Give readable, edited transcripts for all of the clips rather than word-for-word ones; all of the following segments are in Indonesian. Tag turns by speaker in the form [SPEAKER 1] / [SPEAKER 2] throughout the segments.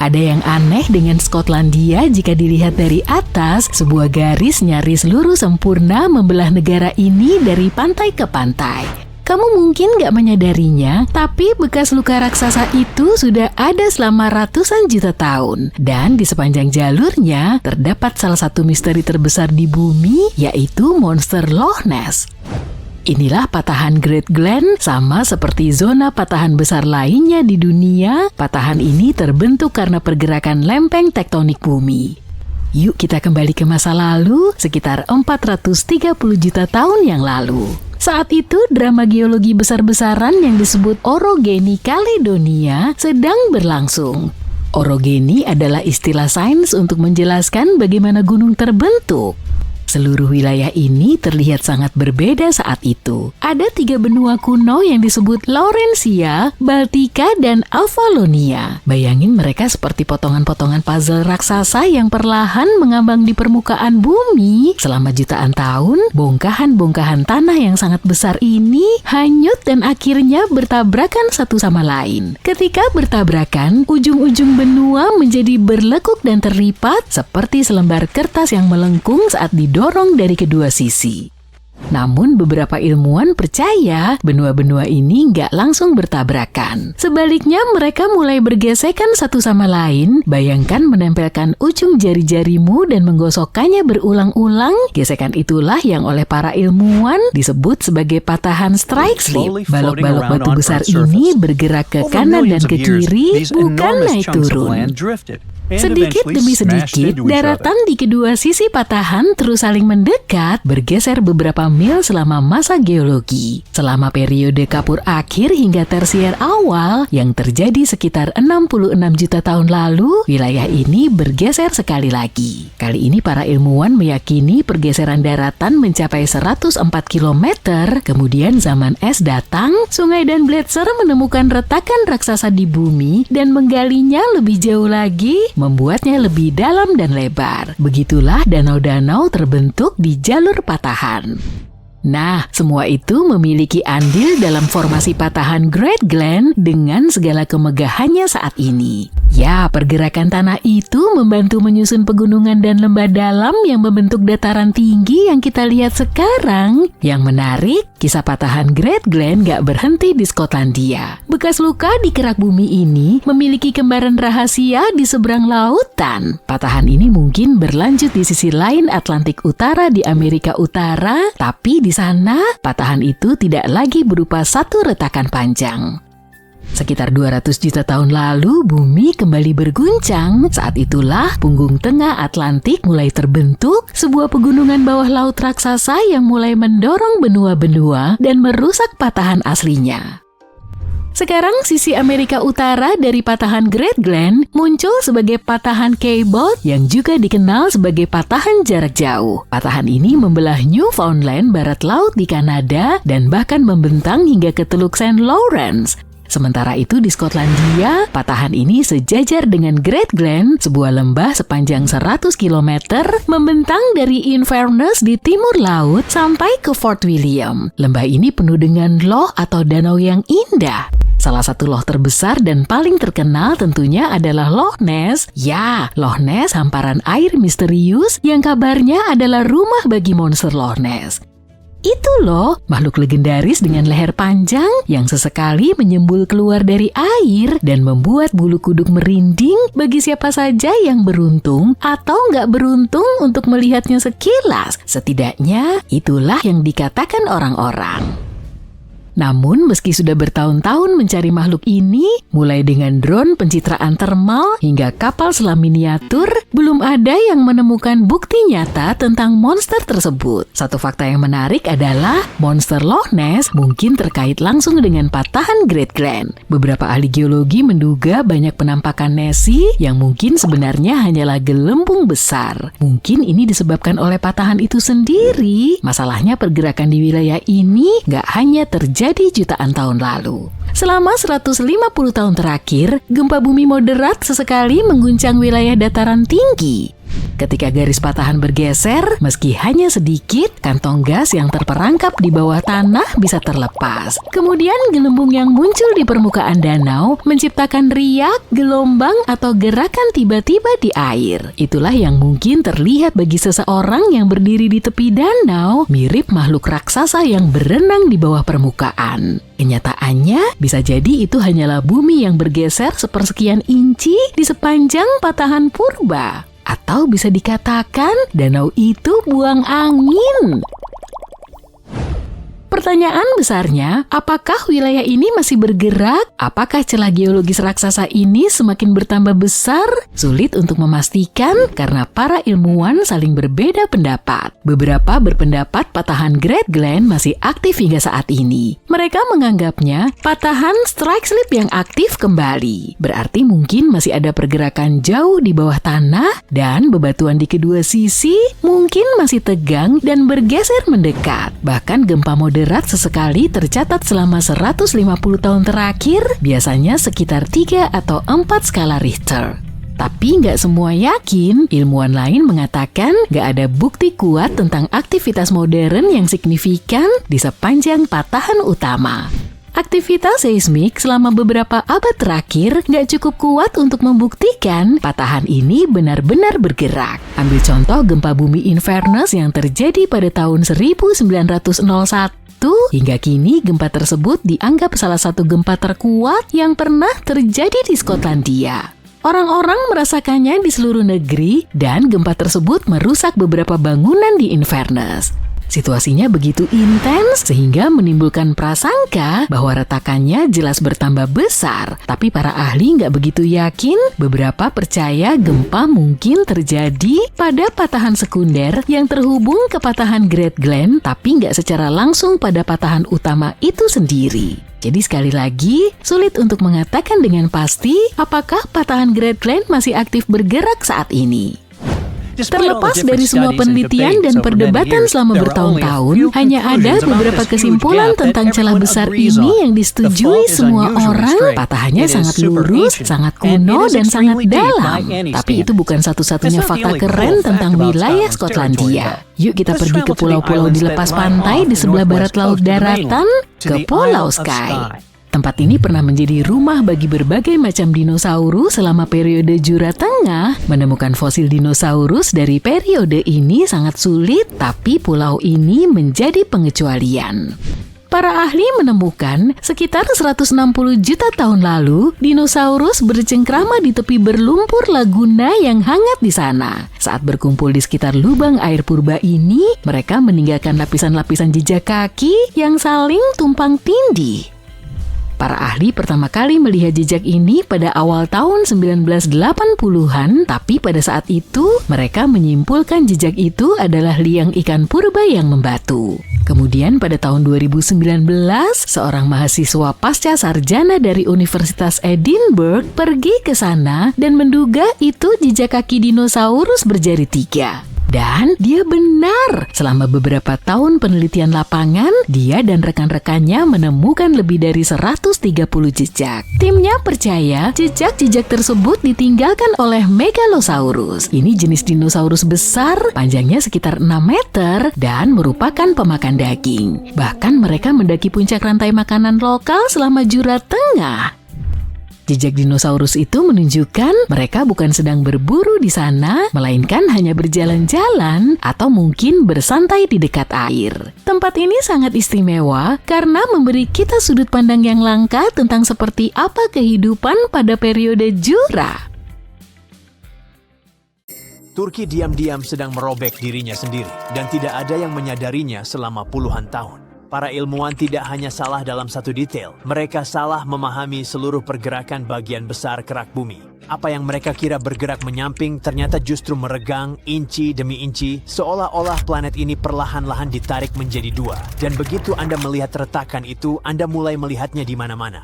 [SPEAKER 1] Ada yang aneh dengan Skotlandia jika dilihat dari atas, sebuah garis nyaris lurus sempurna membelah negara ini dari pantai ke pantai. Kamu mungkin gak menyadarinya, tapi bekas luka raksasa itu sudah ada selama ratusan juta tahun. Dan di sepanjang jalurnya, terdapat salah satu misteri terbesar di bumi, yaitu monster Loch Ness. Inilah patahan Great Glen, sama seperti zona patahan besar lainnya di dunia. Patahan ini terbentuk karena pergerakan lempeng tektonik bumi. Yuk kita kembali ke masa lalu, sekitar 430 juta tahun yang lalu. Saat itu, drama geologi besar-besaran yang disebut orogeny Caledonia sedang berlangsung. Orogeny adalah istilah sains untuk menjelaskan bagaimana gunung terbentuk. Seluruh wilayah ini terlihat sangat berbeda saat itu. Ada 3 benua kuno yang disebut Laurentia, Baltika, dan Avalonia. Bayangin mereka seperti potongan-potongan puzzle raksasa yang perlahan mengambang di permukaan bumi. Selama jutaan tahun, bongkahan-bongkahan tanah yang sangat besar ini hanyut dan akhirnya bertabrakan satu sama lain. Ketika bertabrakan, ujung-ujung benua menjadi berlekuk dan terlipat seperti selembar kertas yang melengkung saat didorong dari kedua sisi. Namun beberapa ilmuwan percaya benua-benua ini nggak langsung bertabrakan. Sebaliknya mereka mulai bergesekan satu sama lain. Bayangkan menempelkan ujung jari-jarimu dan menggosokkannya berulang-ulang. Gesekan itulah yang oleh para ilmuwan disebut sebagai patahan strike slip. Balok-balok batu besar ini bergerak ke kanan dan ke kiri, bukan naik turun. Sedikit demi sedikit, daratan di kedua sisi patahan terus saling mendekat, bergeser beberapa mil selama masa geologi. Selama periode Kapur akhir hingga Tersier awal, yang terjadi sekitar 66 juta tahun lalu, wilayah ini bergeser sekali lagi. Kali ini para ilmuwan meyakini pergeseran daratan mencapai 104 km, kemudian zaman es datang, Sungai dan Bletser menemukan retakan raksasa di bumi dan menggalinya lebih jauh lagi, membuatnya lebih dalam dan lebar. Begitulah danau-danau terbentuk di jalur patahan. Nah, semua itu memiliki andil dalam formasi patahan Great Glen dengan segala kemegahannya saat ini. Ya, pergerakan tanah itu membantu menyusun pegunungan dan lembah dalam yang membentuk dataran tinggi yang kita lihat sekarang. Yang menarik, kisah patahan Great Glen gak berhenti di Skotlandia. Bekas luka di kerak bumi ini memiliki kembaran rahasia di seberang lautan. Patahan ini mungkin berlanjut di sisi lain Atlantik Utara di Amerika Utara, tapi di sana patahan itu tidak lagi berupa satu retakan panjang. Sekitar 200 juta tahun lalu, bumi kembali berguncang. Saat itulah punggung tengah Atlantik mulai terbentuk, sebuah pegunungan bawah laut raksasa yang mulai mendorong benua-benua dan merusak patahan aslinya. Sekarang sisi Amerika Utara dari patahan Great Glen muncul sebagai patahan Cabot yang juga dikenal sebagai patahan jarak jauh. Patahan ini membelah Newfoundland barat laut di Kanada dan bahkan membentang hingga ke Teluk St. Lawrence. Sementara itu di Skotlandia, patahan ini sejajar dengan Great Glen, sebuah lembah sepanjang 100 km membentang dari Inverness di timur laut sampai ke Fort William. Lembah ini penuh dengan loch atau danau yang indah. Salah satu loch terbesar dan paling terkenal tentunya adalah Loch Ness. Ya, Loch Ness hamparan air misterius yang kabarnya adalah rumah bagi monster Loch Ness. Itu loh, makhluk legendaris dengan leher panjang yang sesekali menyembul keluar dari air dan membuat bulu kuduk merinding bagi siapa saja yang beruntung atau nggak beruntung untuk melihatnya sekilas. Setidaknya, itulah yang dikatakan orang-orang. Namun, meski sudah bertahun-tahun mencari makhluk ini, mulai dengan drone pencitraan termal hingga kapal selam miniatur, belum ada yang menemukan bukti nyata tentang monster tersebut. Satu fakta yang menarik adalah monster Loch Ness mungkin terkait langsung dengan patahan Great Glen. Beberapa ahli geologi menduga banyak penampakan Nessie yang mungkin sebenarnya hanyalah gelembung besar. Mungkin ini disebabkan oleh patahan itu sendiri. Masalahnya pergerakan di wilayah ini nggak hanya terjadi jutaan tahun lalu. Selama 150 tahun terakhir, gempa bumi moderat sesekali mengguncang wilayah dataran tinggi. Ketika garis patahan bergeser, meski hanya sedikit, kantong gas yang terperangkap di bawah tanah bisa terlepas. Kemudian gelembung yang muncul di permukaan danau menciptakan riak, gelombang, atau gerakan tiba-tiba di air. Itulah yang mungkin terlihat bagi seseorang yang berdiri di tepi danau, mirip makhluk raksasa yang berenang di bawah permukaan. Kenyataannya, bisa jadi itu hanyalah bumi yang bergeser sepersekian inci di sepanjang patahan purba. Atau bisa dikatakan danau itu buang angin. Pertanyaan besarnya, apakah wilayah ini masih bergerak? Apakah celah geologis raksasa ini semakin bertambah besar? Sulit untuk memastikan karena para ilmuwan saling berbeda pendapat. Beberapa berpendapat patahan Great Glen masih aktif hingga saat ini. Mereka menganggapnya patahan strike slip yang aktif kembali. Berarti mungkin masih ada pergerakan jauh di bawah tanah dan bebatuan di kedua sisi mungkin masih tegang dan bergeser mendekat. Bahkan gempa moderat sesekali tercatat selama 150 tahun terakhir, biasanya sekitar 3 atau 4 skala Richter. Tapi nggak semua yakin, ilmuwan lain mengatakan nggak ada bukti kuat tentang aktivitas modern yang signifikan di sepanjang patahan utama. Aktivitas seismik selama beberapa abad terakhir nggak cukup kuat untuk membuktikan patahan ini benar-benar bergerak. Ambil contoh gempa bumi Inverness yang terjadi pada tahun 1901. Hingga kini gempa tersebut dianggap salah satu gempa terkuat yang pernah terjadi di Skotlandia. Orang-orang merasakannya di seluruh negeri dan gempa tersebut merusak beberapa bangunan di Inverness. Situasinya begitu intens sehingga menimbulkan prasangka bahwa retakannya jelas bertambah besar. Tapi para ahli nggak begitu yakin. Beberapa percaya gempa mungkin terjadi pada patahan sekunder yang terhubung ke patahan Great Glen, tapi nggak secara langsung pada patahan utama itu sendiri. Jadi sekali lagi, sulit untuk mengatakan dengan pasti apakah patahan Great Glen masih aktif bergerak saat ini. Terlepas dari semua penelitian dan perdebatan selama bertahun-tahun, hanya ada beberapa kesimpulan tentang celah besar ini yang disetujui semua orang. Patahannya sangat lurus, sangat kuno, dan sangat dalam. Tapi itu bukan satu-satunya fakta keren tentang wilayah Skotlandia. Yuk kita pergi ke pulau-pulau di lepas pantai di sebelah barat laut daratan, ke Pulau Skye. Tempat ini pernah menjadi rumah bagi berbagai macam dinosaurus selama periode Jura Tengah. Menemukan fosil dinosaurus dari periode ini sangat sulit, tapi pulau ini menjadi pengecualian. Para ahli menemukan sekitar 160 juta tahun lalu, dinosaurus bercengkrama di tepi berlumpur Laguna yang hangat di sana. Saat berkumpul di sekitar lubang air purba ini, mereka meninggalkan lapisan-lapisan jejak kaki yang saling tumpang tindih. Para ahli pertama kali melihat jejak ini pada awal tahun 1980-an, tapi pada saat itu mereka menyimpulkan jejak itu adalah liang ikan purba yang membatu. Kemudian pada tahun 2019, seorang mahasiswa pasca sarjana dari Universitas Edinburgh pergi ke sana dan menduga itu jejak kaki dinosaurus berjari 3. Dan dia benar, selama beberapa tahun penelitian lapangan, dia dan rekan-rekannya menemukan lebih dari 130 jejak. Timnya percaya jejak-jejak tersebut ditinggalkan oleh Megalosaurus. Ini jenis dinosaurus besar, panjangnya sekitar 6 meter, dan merupakan pemakan daging. Bahkan mereka mendaki puncak rantai makanan lokal selama Jura Tengah. Jejak dinosaurus itu menunjukkan mereka bukan sedang berburu di sana, melainkan hanya berjalan-jalan atau mungkin bersantai di dekat air. Tempat ini sangat istimewa karena memberi kita sudut pandang yang langka tentang seperti apa kehidupan pada periode Jura.
[SPEAKER 2] Turki diam-diam sedang merobek dirinya sendiri dan tidak ada yang menyadarinya selama puluhan tahun. Para ilmuwan tidak hanya salah dalam satu detail, mereka salah memahami seluruh pergerakan bagian besar kerak bumi. Apa yang mereka kira bergerak menyamping ternyata justru meregang inci demi inci, seolah-olah planet ini perlahan-lahan ditarik menjadi 2. Dan begitu Anda melihat retakan itu, Anda mulai melihatnya di mana-mana.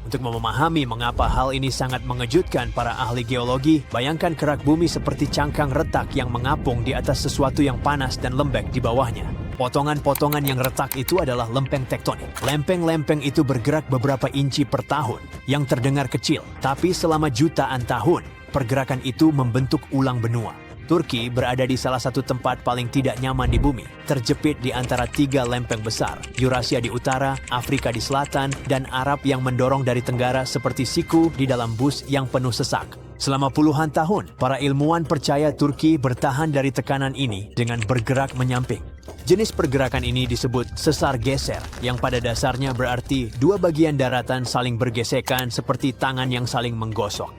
[SPEAKER 2] Untuk memahami mengapa hal ini sangat mengejutkan para ahli geologi, bayangkan kerak bumi seperti cangkang retak yang mengapung di atas sesuatu yang panas dan lembek di bawahnya. Potongan-potongan yang retak itu adalah lempeng tektonik. Lempeng-lempeng itu bergerak beberapa inci per tahun, yang terdengar kecil. Tapi selama jutaan tahun, pergerakan itu membentuk ulang benua. Turki berada di salah satu tempat paling tidak nyaman di bumi, terjepit di antara 3 lempeng besar, Eurasia di utara, Afrika di selatan, dan Arab yang mendorong dari tenggara seperti siku di dalam bus yang penuh sesak. Selama puluhan tahun, para ilmuwan percaya Turki bertahan dari tekanan ini dengan bergerak menyamping. Jenis pergerakan ini disebut sesar geser, yang pada dasarnya berarti 2 bagian daratan saling bergesekan seperti tangan yang saling menggosok.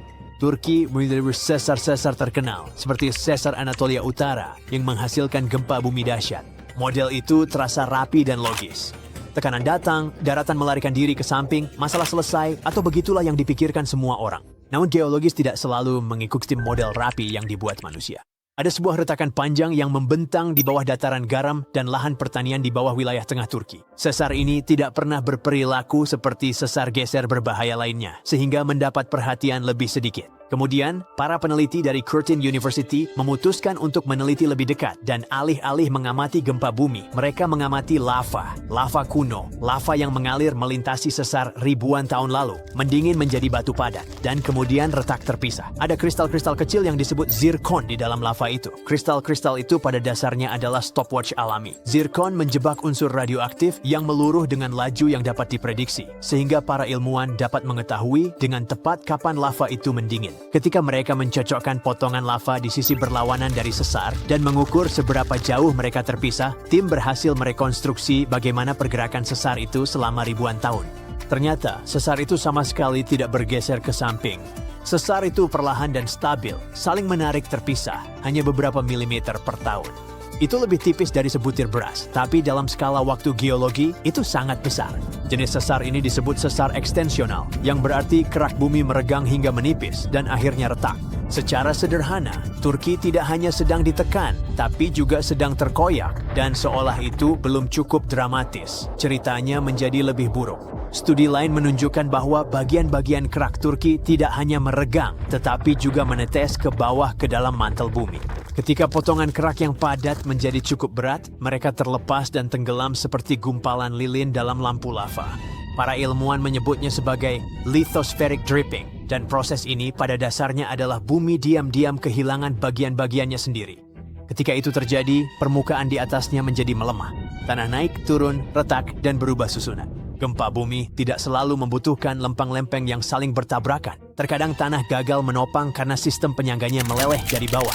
[SPEAKER 2] Turki memiliki sesar-sesar terkenal, seperti Sesar Anatolia Utara, yang menghasilkan gempa bumi dahsyat. Model itu terasa rapi dan logis. Tekanan datang, daratan melarikan diri ke samping, masalah selesai, atau begitulah yang dipikirkan semua orang. Namun geologis tidak selalu mengikuti model rapi yang dibuat manusia. Ada sebuah retakan panjang yang membentang di bawah dataran garam dan lahan pertanian di bawah wilayah tengah Turki. Sesar ini tidak pernah berperilaku seperti sesar geser berbahaya lainnya, sehingga mendapat perhatian lebih sedikit. Kemudian, para peneliti dari Curtin University memutuskan untuk meneliti lebih dekat dan alih-alih mengamati gempa bumi, mereka mengamati lava kuno, lava yang mengalir melintasi sesar ribuan tahun lalu, mendingin menjadi batu padat, dan kemudian retak terpisah. Ada kristal-kristal kecil yang disebut zirkon di dalam lava itu. Kristal-kristal itu pada dasarnya adalah stopwatch alami. Zirkon menjebak unsur radioaktif yang meluruh dengan laju yang dapat diprediksi, sehingga para ilmuwan dapat mengetahui dengan tepat kapan lava itu mendingin. Ketika mereka mencocokkan potongan lava di sisi berlawanan dari sesar dan mengukur seberapa jauh mereka terpisah, tim berhasil merekonstruksi bagaimana pergerakan sesar itu selama ribuan tahun. Ternyata, sesar itu sama sekali tidak bergeser ke samping. Sesar itu perlahan dan stabil, saling menarik terpisah, hanya beberapa milimeter per tahun. Itu lebih tipis dari sebutir beras, tapi dalam skala waktu geologi itu sangat besar. Jenis sesar ini disebut sesar ekstensional, yang berarti kerak bumi meregang hingga menipis dan akhirnya retak. Secara sederhana, Turki tidak hanya sedang ditekan, tapi juga sedang terkoyak, dan seolah itu belum cukup dramatis. Ceritanya menjadi lebih buruk. Studi lain menunjukkan bahwa bagian-bagian kerak Turki tidak hanya meregang, tetapi juga menetes ke bawah ke dalam mantel bumi. Ketika potongan kerak yang padat menjadi cukup berat, mereka terlepas dan tenggelam seperti gumpalan lilin dalam lampu lava. Para ilmuwan menyebutnya sebagai lithospheric dripping, dan proses ini pada dasarnya adalah bumi diam-diam kehilangan bagian-bagiannya sendiri. Ketika itu terjadi, permukaan di atasnya menjadi melemah. Tanah naik, turun, retak, dan berubah susunan. Gempa bumi tidak selalu membutuhkan lempeng-lempeng yang saling bertabrakan. Terkadang tanah gagal menopang karena sistem penyangganya meleleh dari bawah.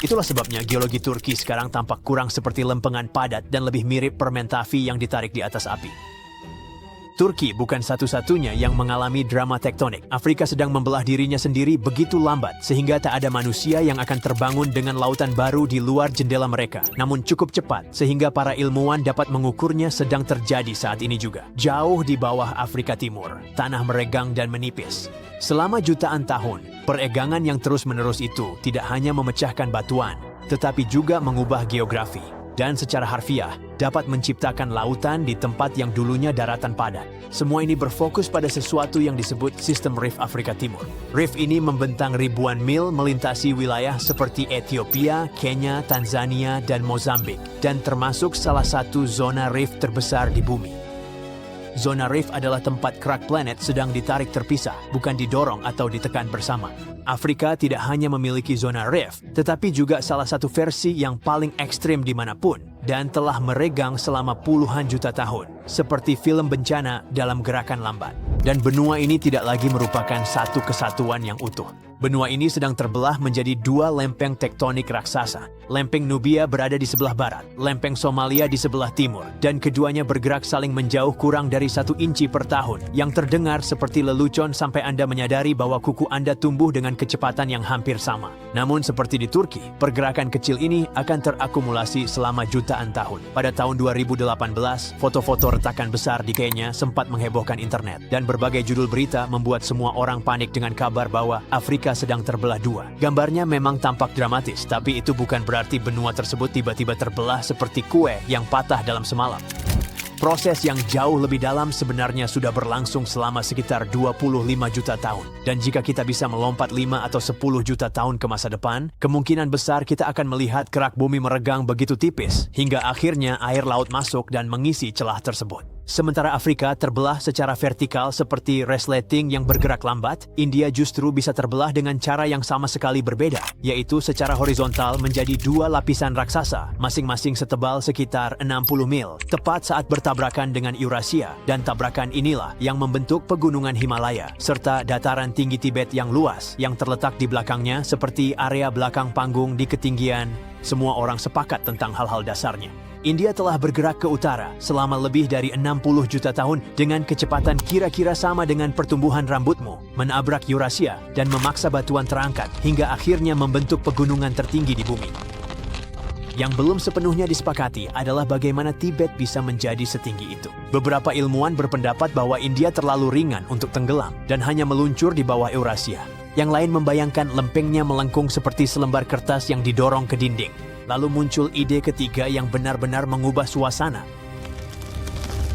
[SPEAKER 2] Itulah sebabnya geologi Turki sekarang tampak kurang seperti lempengan padat dan lebih mirip permen taffy yang ditarik di atas api. Turki bukan satu-satunya yang mengalami drama tektonik. Afrika sedang membelah dirinya sendiri begitu lambat sehingga tak ada manusia yang akan terbangun dengan lautan baru di luar jendela mereka. Namun cukup cepat sehingga para ilmuwan dapat mengukurnya sedang terjadi saat ini juga. Jauh di bawah Afrika Timur, tanah meregang dan menipis. Selama jutaan tahun, peregangan yang terus-menerus itu tidak hanya memecahkan batuan, tetapi juga mengubah geografi. Dan secara harfiah, dapat menciptakan lautan di tempat yang dulunya daratan padat. Semua ini berfokus pada sesuatu yang disebut sistem Rif Afrika Timur. Rif ini membentang ribuan mil melintasi wilayah seperti Ethiopia, Kenya, Tanzania, dan Mozambik, dan termasuk salah satu zona Rif terbesar di bumi. Zona Rif adalah tempat kerak planet sedang ditarik terpisah, bukan didorong atau ditekan bersama. Afrika tidak hanya memiliki zona Rif, tetapi juga salah satu versi yang paling ekstrim dimanapun, dan telah meregang selama puluhan juta tahun, seperti film bencana dalam gerakan lambat. Dan benua ini tidak lagi merupakan satu kesatuan yang utuh. Benua ini sedang terbelah menjadi 2 lempeng tektonik raksasa. Lempeng Nubia berada di sebelah barat, lempeng Somalia di sebelah timur, dan keduanya bergerak saling menjauh kurang dari 1 inci per tahun, yang terdengar seperti lelucon sampai Anda menyadari bahwa kuku Anda tumbuh dengan kecepatan yang hampir sama. Namun seperti di Turki, pergerakan kecil ini akan terakumulasi selama jutaan tahun. Pada tahun 2018, foto-foto retakan besar di Kenya sempat menghebohkan internet, dan berbagai judul berita membuat semua orang panik dengan kabar bahwa Afrika sedang terbelah 2. Gambarnya memang tampak dramatis, tapi itu bukan berarti benua tersebut tiba-tiba terbelah seperti kue yang patah dalam semalam. Proses yang jauh lebih dalam sebenarnya sudah berlangsung selama sekitar 25 juta tahun. Dan jika kita bisa melompat 5 atau 10 juta tahun ke masa depan, kemungkinan besar kita akan melihat kerak bumi meregang begitu tipis, hingga akhirnya air laut masuk dan mengisi celah tersebut. Sementara Afrika terbelah secara vertikal seperti resleting yang bergerak lambat, India justru bisa terbelah dengan cara yang sama sekali berbeda, yaitu secara horizontal menjadi dua lapisan raksasa, masing-masing setebal sekitar 60 mil, tepat saat bertabrakan dengan Eurasia, dan tabrakan inilah yang membentuk pegunungan Himalaya, serta dataran tinggi Tibet yang luas, yang terletak di belakangnya seperti area belakang panggung di ketinggian. Semua orang sepakat tentang hal-hal dasarnya. India telah bergerak ke utara selama lebih dari 60 juta tahun dengan kecepatan kira-kira sama dengan pertumbuhan rambutmu, menabrak Eurasia dan memaksa batuan terangkat hingga akhirnya membentuk pegunungan tertinggi di bumi. Yang belum sepenuhnya disepakati adalah bagaimana Tibet bisa menjadi setinggi itu. Beberapa ilmuwan berpendapat bahwa India terlalu ringan untuk tenggelam dan hanya meluncur di bawah Eurasia. Yang lain membayangkan lempengnya melengkung seperti selembar kertas yang didorong ke dinding. Lalu muncul ide ketiga yang benar-benar mengubah suasana.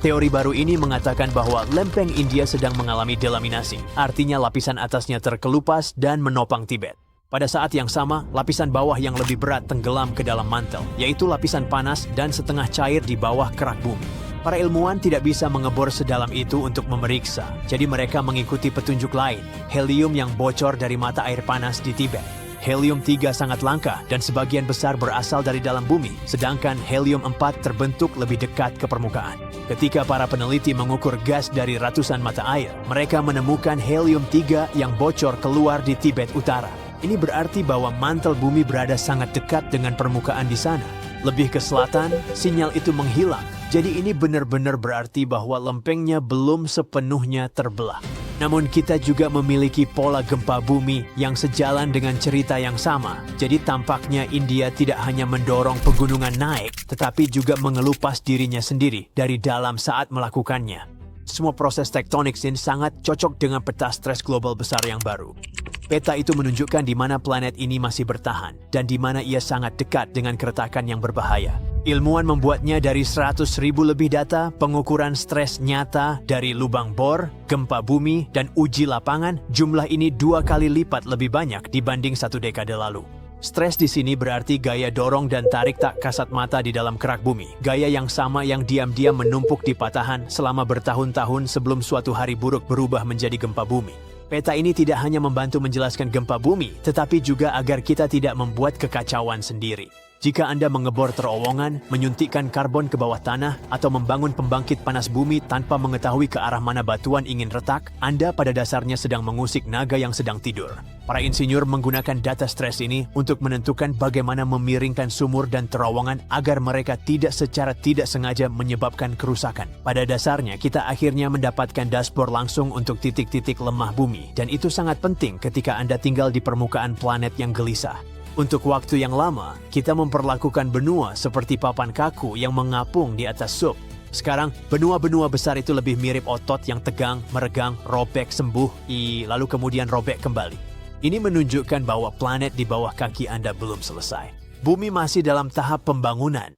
[SPEAKER 2] Teori baru ini mengatakan bahwa lempeng India sedang mengalami delaminasi, artinya lapisan atasnya terkelupas dan menopang Tibet. Pada saat yang sama, lapisan bawah yang lebih berat tenggelam ke dalam mantel, yaitu lapisan panas dan setengah cair di bawah kerak bumi. Para ilmuwan tidak bisa mengebor sedalam itu untuk memeriksa, jadi mereka mengikuti petunjuk lain, helium yang bocor dari mata air panas di Tibet. Helium-3 sangat langka dan sebagian besar berasal dari dalam bumi, sedangkan helium-4 terbentuk lebih dekat ke permukaan. Ketika para peneliti mengukur gas dari ratusan mata air, mereka menemukan helium-3 yang bocor keluar di Tibet Utara. Ini berarti bahwa mantel bumi berada sangat dekat dengan permukaan di sana. Lebih ke selatan, sinyal itu menghilang. Jadi ini benar-benar berarti bahwa lempengnya belum sepenuhnya terbelah. Namun kita juga memiliki pola gempa bumi yang sejalan dengan cerita yang sama. Jadi tampaknya India tidak hanya mendorong pegunungan naik, tetapi juga mengelupas dirinya sendiri dari dalam saat melakukannya. Semua proses tektonik ini sangat cocok dengan peta stres global besar yang baru. Peta itu menunjukkan di mana planet ini masih bertahan dan di mana ia sangat dekat dengan keretakan yang berbahaya. Ilmuwan membuatnya dari 100.000 lebih data, pengukuran stres nyata dari lubang bor, gempa bumi, dan uji lapangan. Jumlah ini 2 kali lipat lebih banyak dibanding 1 dekade lalu. Stres di sini berarti gaya dorong dan tarik tak kasat mata di dalam kerak bumi. Gaya yang sama yang diam-diam menumpuk di patahan selama bertahun-tahun sebelum suatu hari buruk berubah menjadi gempa bumi. Peta ini tidak hanya membantu menjelaskan gempa bumi, tetapi juga agar kita tidak membuat kekacauan sendiri. Jika Anda mengebor terowongan, menyuntikkan karbon ke bawah tanah, atau membangun pembangkit panas bumi tanpa mengetahui ke arah mana batuan ingin retak, Anda pada dasarnya sedang mengusik naga yang sedang tidur. Para insinyur menggunakan data stres ini untuk menentukan bagaimana memiringkan sumur dan terowongan agar mereka tidak secara tidak sengaja menyebabkan kerusakan. Pada dasarnya, kita akhirnya mendapatkan dashboard langsung untuk titik-titik lemah bumi, dan itu sangat penting ketika Anda tinggal di permukaan planet yang gelisah. Untuk waktu yang lama, kita memperlakukan benua seperti papan kaku yang mengapung di atas sup. Sekarang, benua-benua besar itu lebih mirip otot yang tegang, meregang, robek, sembuh, lalu kemudian robek kembali. Ini menunjukkan bahwa planet di bawah kaki Anda belum selesai. Bumi masih dalam tahap pembangunan.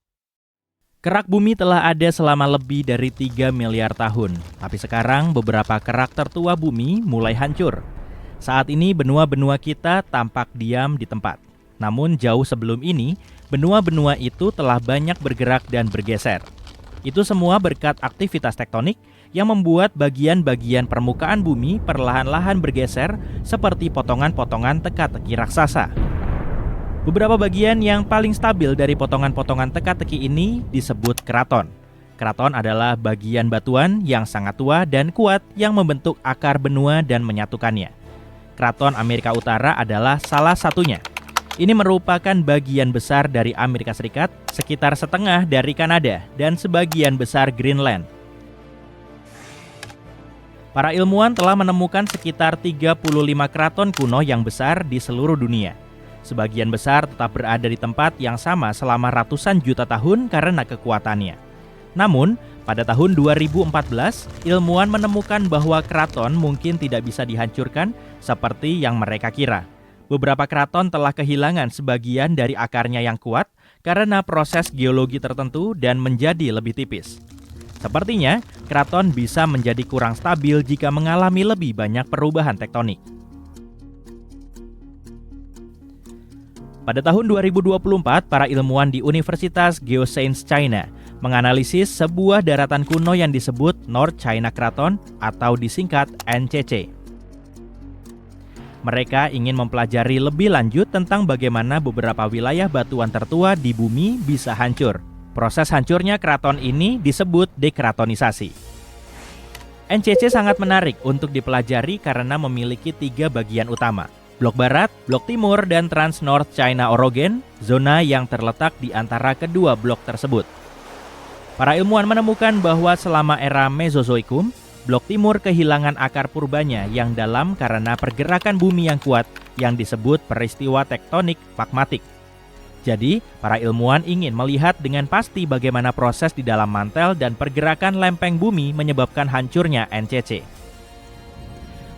[SPEAKER 3] Kerak bumi telah ada selama lebih dari 3 miliar tahun. Tapi sekarang beberapa kerak tertua bumi mulai hancur. Saat ini benua-benua kita tampak diam di tempat. Namun jauh sebelum ini, benua-benua itu telah banyak bergerak dan bergeser. Itu semua berkat aktivitas tektonik yang membuat bagian-bagian permukaan bumi perlahan-lahan bergeser seperti potongan-potongan teka-teki raksasa. Beberapa bagian yang paling stabil dari potongan-potongan teka-teki ini disebut keraton. Keraton adalah bagian batuan yang sangat tua dan kuat yang membentuk akar benua dan menyatukannya. Keraton Amerika Utara adalah salah satunya. Ini merupakan bagian besar dari Amerika Serikat, sekitar setengah dari Kanada, dan sebagian besar Greenland. Para ilmuwan telah menemukan sekitar 35 keraton kuno yang besar di seluruh dunia. Sebagian besar tetap berada di tempat yang sama selama ratusan juta tahun karena kekuatannya. Namun, pada tahun 2014, ilmuwan menemukan bahwa keraton mungkin tidak bisa dihancurkan seperti yang mereka kira. Beberapa keraton telah kehilangan sebagian dari akarnya yang kuat karena proses geologi tertentu dan menjadi lebih tipis. Sepertinya, keraton bisa menjadi kurang stabil jika mengalami lebih banyak perubahan tektonik. Pada tahun 2024, para ilmuwan di Universitas Geoscience China menganalisis sebuah daratan kuno yang disebut North China Craton atau disingkat NCC. Mereka ingin mempelajari lebih lanjut tentang bagaimana beberapa wilayah batuan tertua di bumi bisa hancur. Proses hancurnya kraton ini disebut dekratonisasi. NCC sangat menarik untuk dipelajari karena memiliki 3 bagian utama. Blok Barat, Blok Timur, dan Trans-North China Orogen, zona yang terletak di antara kedua blok tersebut. Para ilmuwan menemukan bahwa selama era Mesozoikum, Blok Timur kehilangan akar purbanya yang dalam karena pergerakan bumi yang kuat yang disebut peristiwa tektonik magmatik. Jadi, para ilmuwan ingin melihat dengan pasti bagaimana proses di dalam mantel dan pergerakan lempeng bumi menyebabkan hancurnya NCC.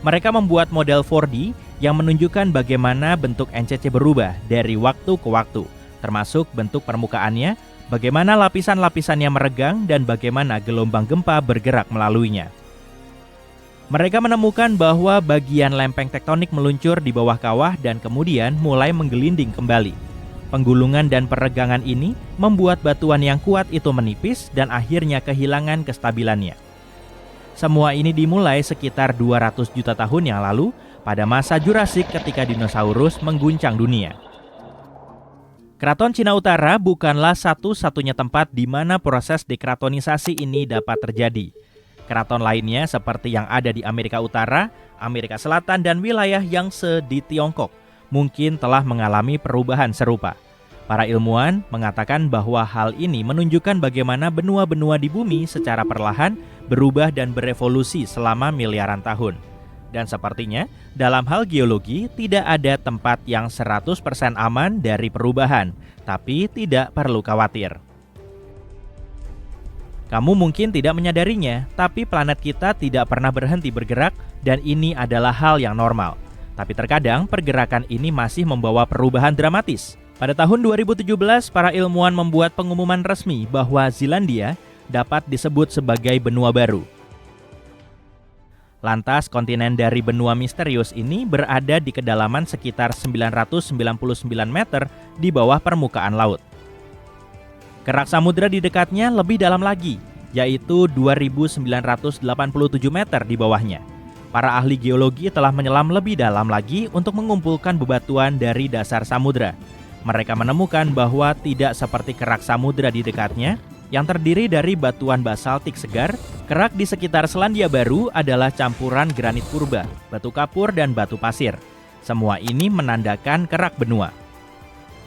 [SPEAKER 3] Mereka membuat model 4D yang menunjukkan bagaimana bentuk NCC berubah dari waktu ke waktu, termasuk bentuk permukaannya, bagaimana lapisan-lapisannya meregang, dan bagaimana gelombang gempa bergerak melaluinya. Mereka menemukan bahwa bagian lempeng tektonik meluncur di bawah kawah dan kemudian mulai menggelinding kembali. Penggulungan dan peregangan ini membuat batuan yang kuat itu menipis dan akhirnya kehilangan kestabilannya. Semua ini dimulai sekitar 200 juta tahun yang lalu pada masa Jurassik ketika dinosaurus mengguncang dunia. Kraton Cina Utara bukanlah satu-satunya tempat di mana proses dekratonisasi ini dapat terjadi. Kraton lainnya seperti yang ada di Amerika Utara, Amerika Selatan, dan wilayah yang di Tiongkok mungkin telah mengalami perubahan serupa. Para ilmuwan mengatakan bahwa hal ini menunjukkan bagaimana benua-benua di bumi secara perlahan berubah dan berevolusi selama miliaran tahun. Dan sepertinya, dalam hal geologi tidak ada tempat yang 100% aman dari perubahan, tapi tidak perlu khawatir. Kamu mungkin tidak menyadarinya, tapi planet kita tidak pernah berhenti bergerak dan ini adalah hal yang normal. Tapi terkadang pergerakan ini masih membawa perubahan dramatis. Pada tahun 2017, para ilmuwan membuat pengumuman resmi bahwa Zealandia dapat disebut sebagai benua baru. Lantas, kontinen dari benua misterius ini berada di kedalaman sekitar 999 meter di bawah permukaan laut. Kerak samudra di dekatnya lebih dalam lagi, yaitu 2.987 meter di bawahnya. Para ahli geologi telah menyelam lebih dalam lagi untuk mengumpulkan bebatuan dari dasar samudra. Mereka menemukan bahwa tidak seperti kerak samudra di dekatnya, yang terdiri dari batuan basaltik segar, kerak di sekitar Selandia Baru adalah campuran granit purba, batu kapur, dan batu pasir. Semua ini menandakan kerak benua.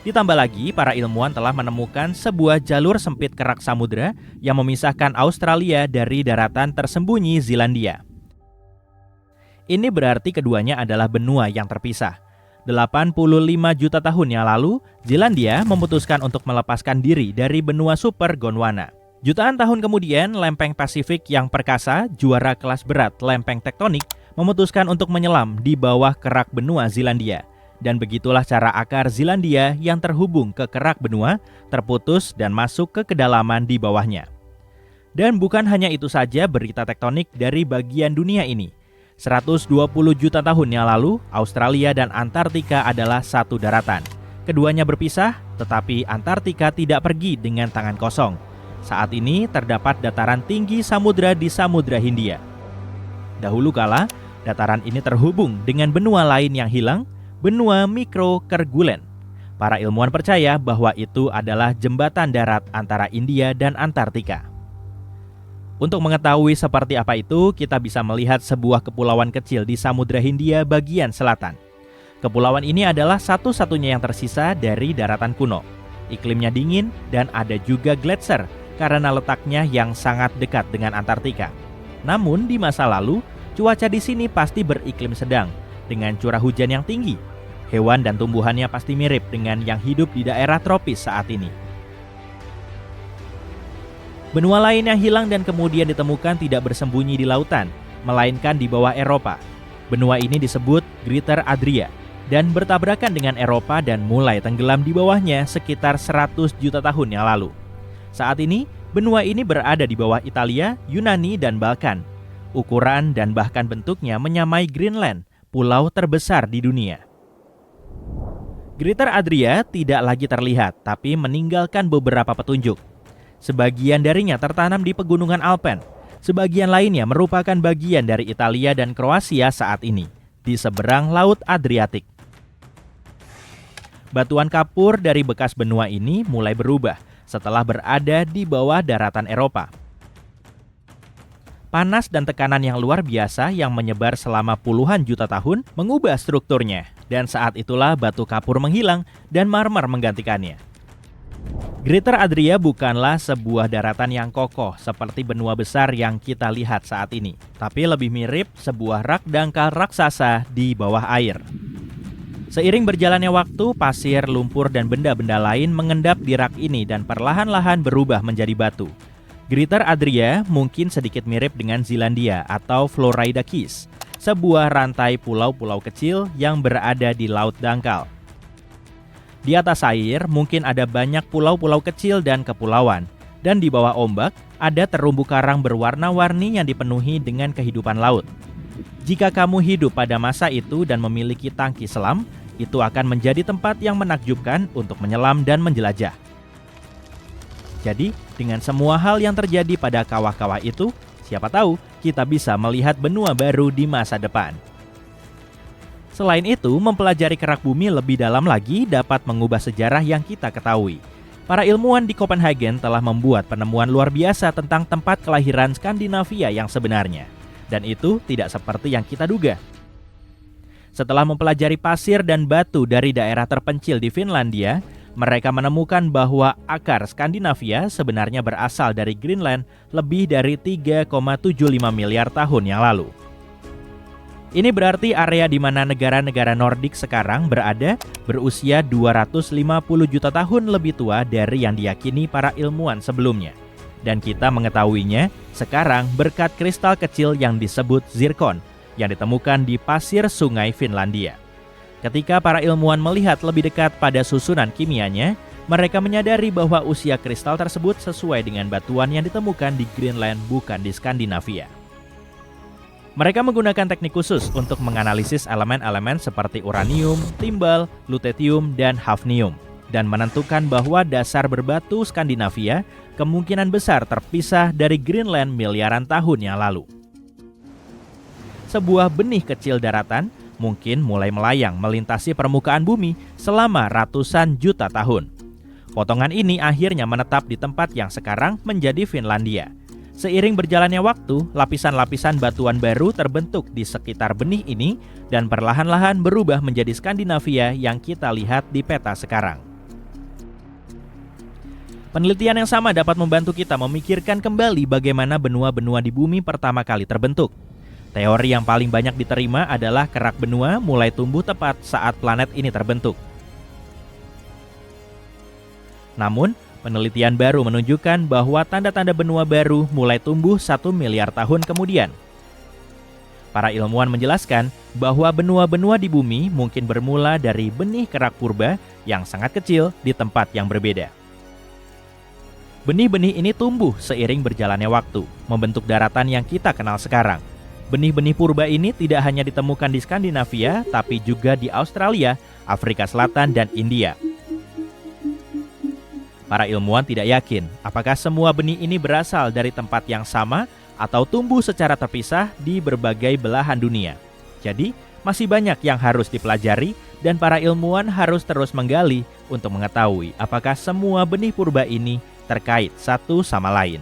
[SPEAKER 3] Ditambah lagi, para ilmuwan telah menemukan sebuah jalur sempit kerak samudra yang memisahkan Australia dari daratan tersembunyi Zealandia. Ini berarti keduanya adalah benua yang terpisah. 85 juta tahun yang lalu, Zealandia memutuskan untuk melepaskan diri dari benua super Gondwana. Jutaan tahun kemudian, lempeng Pasifik yang perkasa, juara kelas berat lempeng tektonik, memutuskan untuk menyelam di bawah kerak benua Zealandia. Dan begitulah cara akar Zealandia yang terhubung ke kerak benua, terputus dan masuk ke kedalaman di bawahnya. Dan bukan hanya itu saja berita tektonik dari bagian dunia ini. 120 juta tahun yang lalu, Australia dan Antartika adalah satu daratan. Keduanya berpisah, tetapi Antartika tidak pergi dengan tangan kosong. Saat ini terdapat dataran tinggi samudra di Samudra Hindia. Dahulu kala, dataran ini terhubung dengan benua lain yang hilang, benua Mikrokerguelen. Para ilmuwan percaya bahwa itu adalah jembatan darat antara India dan Antartika. Untuk mengetahui seperti apa itu, kita bisa melihat sebuah kepulauan kecil di Samudra Hindia bagian selatan. Kepulauan ini adalah satu-satunya yang tersisa dari daratan kuno. Iklimnya dingin dan ada juga gletser karena letaknya yang sangat dekat dengan Antartika. Namun di masa lalu, cuaca di sini pasti beriklim sedang dengan curah hujan yang tinggi. Hewan dan tumbuhannya pasti mirip dengan yang hidup di daerah tropis saat ini. Benua lain yang hilang dan kemudian ditemukan tidak bersembunyi di lautan, melainkan di bawah Eropa. Benua ini disebut Greater Adria dan bertabrakan dengan Eropa dan mulai tenggelam di bawahnya sekitar 100 juta tahun yang lalu. Saat ini, benua ini berada di bawah Italia, Yunani, dan Balkan. Ukuran dan bahkan bentuknya menyamai Greenland, pulau terbesar di dunia. Greater Adria tidak lagi terlihat, tapi meninggalkan beberapa petunjuk. Sebagian darinya tertanam di pegunungan Alpen. Sebagian lainnya merupakan bagian dari Italia dan Kroasia saat ini, di seberang Laut Adriatik. Batuan kapur dari bekas benua ini mulai berubah setelah berada di bawah daratan Eropa. Panas dan tekanan yang luar biasa yang menyebar selama puluhan juta tahun mengubah strukturnya, dan saat itulah batu kapur menghilang dan marmer menggantikannya. Greater Adria bukanlah sebuah daratan yang kokoh seperti benua besar yang kita lihat saat ini, tapi lebih mirip sebuah rak dangkal raksasa di bawah air. Seiring berjalannya waktu, pasir, lumpur, dan benda-benda lain mengendap di rak ini dan perlahan-lahan berubah menjadi batu. Greater Adria mungkin sedikit mirip dengan Zealandia atau Florida Keys, sebuah rantai pulau-pulau kecil yang berada di laut dangkal. Di atas air mungkin ada banyak pulau-pulau kecil dan kepulauan, dan di bawah ombak ada terumbu karang berwarna-warni yang dipenuhi dengan kehidupan laut. Jika kamu hidup pada masa itu dan memiliki tangki selam, itu akan menjadi tempat yang menakjubkan untuk menyelam dan menjelajah. Jadi, dengan semua hal yang terjadi pada kawah-kawah itu, siapa tahu kita bisa melihat benua baru di masa depan. Selain itu, mempelajari kerak bumi lebih dalam lagi dapat mengubah sejarah yang kita ketahui. Para ilmuwan di Copenhagen telah membuat penemuan luar biasa tentang tempat kelahiran Skandinavia yang sebenarnya. Dan itu tidak seperti yang kita duga. Setelah mempelajari pasir dan batu dari daerah terpencil di Finlandia, mereka menemukan bahwa akar Skandinavia sebenarnya berasal dari Greenland lebih dari 3,75 miliar tahun yang lalu. Ini berarti area di mana negara-negara Nordik sekarang berada berusia 250 juta tahun lebih tua dari yang diyakini para ilmuwan sebelumnya. Dan kita mengetahuinya sekarang berkat kristal kecil yang disebut zirkon yang ditemukan di pasir sungai Finlandia. Ketika para ilmuwan melihat lebih dekat pada susunan kimianya, mereka menyadari bahwa usia kristal tersebut sesuai dengan batuan yang ditemukan di Greenland, bukan di Skandinavia. Mereka menggunakan teknik khusus untuk menganalisis elemen-elemen seperti uranium, timbal, lutetium, dan hafnium, dan menentukan bahwa dasar berbatu Skandinavia kemungkinan besar terpisah dari Greenland miliaran tahun yang lalu. Sebuah benih kecil daratan mungkin mulai melayang melintasi permukaan bumi selama ratusan juta tahun. Potongan ini akhirnya menetap di tempat yang sekarang menjadi Finlandia. Seiring berjalannya waktu, lapisan-lapisan batuan baru terbentuk di sekitar benih ini dan perlahan-lahan berubah menjadi Skandinavia yang kita lihat di peta sekarang. Penelitian yang sama dapat membantu kita memikirkan kembali bagaimana benua-benua di bumi pertama kali terbentuk. Teori yang paling banyak diterima adalah kerak benua mulai tumbuh tepat saat planet ini terbentuk. Namun, penelitian baru menunjukkan bahwa tanda-tanda benua baru mulai tumbuh 1 miliar tahun kemudian. Para ilmuwan menjelaskan bahwa benua-benua di bumi mungkin bermula dari benih kerak purba yang sangat kecil di tempat yang berbeda. Benih-benih ini tumbuh seiring berjalannya waktu, membentuk daratan yang kita kenal sekarang. Benih-benih purba ini tidak hanya ditemukan di Skandinavia, tapi juga di Australia, Afrika Selatan, dan India. Para ilmuwan tidak yakin apakah semua benih ini berasal dari tempat yang sama atau tumbuh secara terpisah di berbagai belahan dunia. Jadi, masih banyak yang harus dipelajari dan para ilmuwan harus terus menggali untuk mengetahui apakah semua benih purba ini terkait satu sama lain.